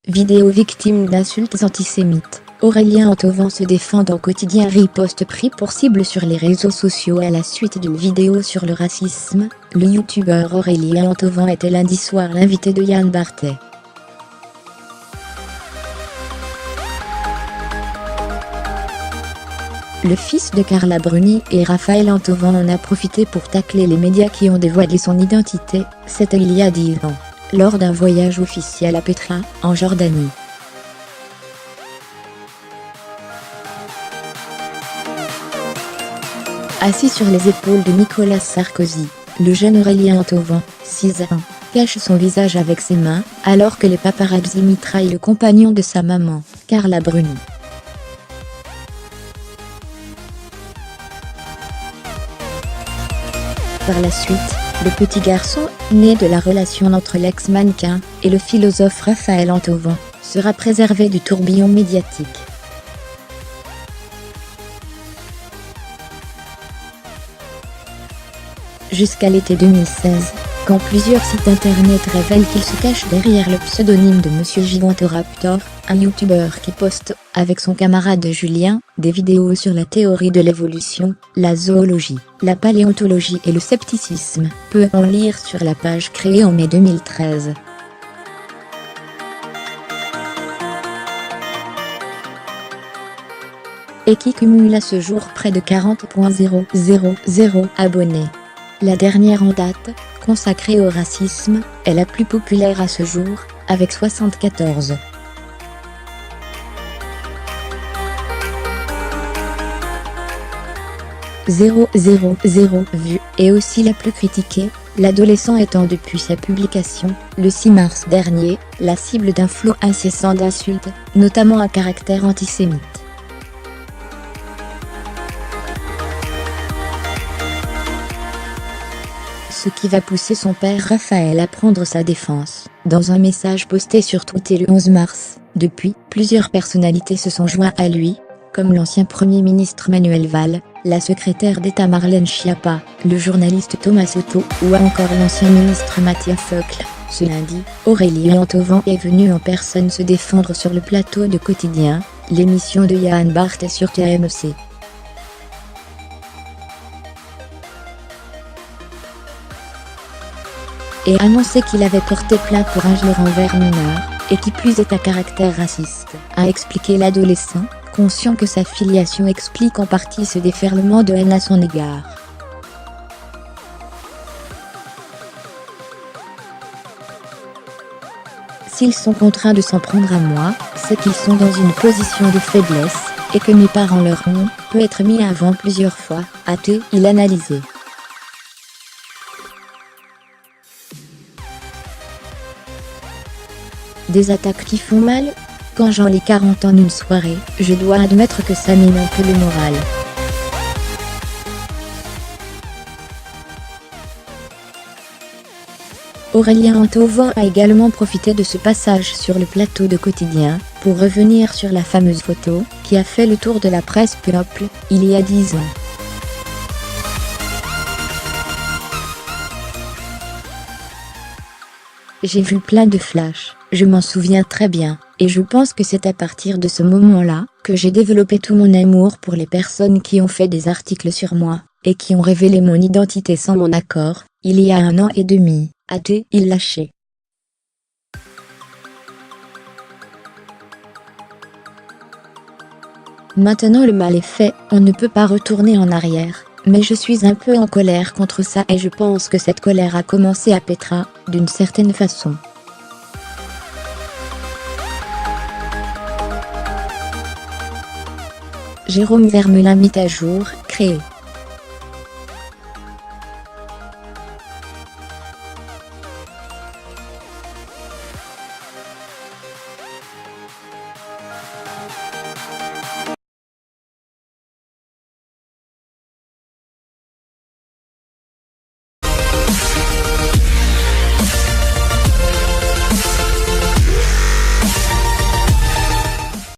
Vidéo victime d'insultes antisémites. Aurélien Antovan se défend dans Quotidien riposte pris pour cible sur les réseaux sociaux à la suite d'une vidéo sur le racisme. Le youtubeur Aurélien Antovan était lundi soir l'invité de Yann Barthès. Le fils de Carla Bruni et Raphaël Antovan en a profité pour tacler les médias qui ont dévoilé son identité. C'était il y a 10 ans, lors d'un voyage officiel à Petra, en Jordanie. Assis sur les épaules de Nicolas Sarkozy, le jeune Aurélien Antovan, 6 ans, cache son visage avec ses mains, alors que les paparazzi mitraillent le compagnon de sa maman, Carla Bruni. Par la suite, le petit garçon, né de la relation entre l'ex-mannequin et le philosophe Raphaël Antovan, sera préservé du tourbillon médiatique. Jusqu'à l'été 2016, quand plusieurs sites internet révèlent qu'il se cache derrière le pseudonyme de Monsieur Gigantoraptor, un youtubeur qui poste, avec son camarade Julien, des vidéos sur la théorie de l'évolution, la zoologie, la paléontologie et le scepticisme, peut en lire sur la page créée en mai 2013. Et qui cumule à ce jour près de 40,000 abonnés. La dernière en date, consacrée au racisme, est la plus populaire à ce jour, avec 74 000 vues, et aussi la plus critiquée, l'adolescent étant depuis sa publication, le 6 mars dernier, la cible d'un flot incessant d'insultes, notamment à caractère antisémite. Ce qui va pousser son père Raphaël à prendre sa défense. Dans un message posté sur Twitter le 11 mars, depuis, plusieurs personnalités se sont joints à lui, comme l'ancien Premier ministre Manuel Valls, la secrétaire d'État Marlène Schiappa, le journaliste Thomas Soto ou encore l'ancien ministre Mathia Fekl. Ce lundi, Aurélien Antovan est venu en personne se défendre sur le plateau de Quotidien, l'émission de Yann Barthès sur TMC. Et annoncé qu'il avait porté plainte pour injure envers mineur, et qui plus est à caractère raciste, a expliqué l'adolescent, conscient que sa filiation explique en partie ce déferlement de haine à son égard. S'ils sont contraints de s'en prendre à moi, c'est qu'ils sont dans une position de faiblesse, et que mes parents leur nom peut être mis avant plusieurs fois, a-t-il analysé. Des attaques qui font mal? Quand j'en ai 40 en une soirée, je dois admettre que ça mine un peu le moral. Aurélien Antovan a également profité de ce passage sur le plateau de Quotidien, pour revenir sur la fameuse photo, qui a fait le tour de la presse peuple, il y a 10 ans. J'ai vu plein de flashs, je m'en souviens très bien, et je pense que c'est à partir de ce moment-là, que j'ai développé tout mon amour pour les personnes qui ont fait des articles sur moi, et qui ont révélé mon identité sans mon accord, il y a 1 an et demi, a-t-il lâché. Maintenant le mal est fait, on ne peut pas retourner en arrière. Mais je suis un peu en colère contre ça et je pense que cette colère a commencé à Petra, d'une certaine façon. Jérôme Vermelin mit à jour, créé.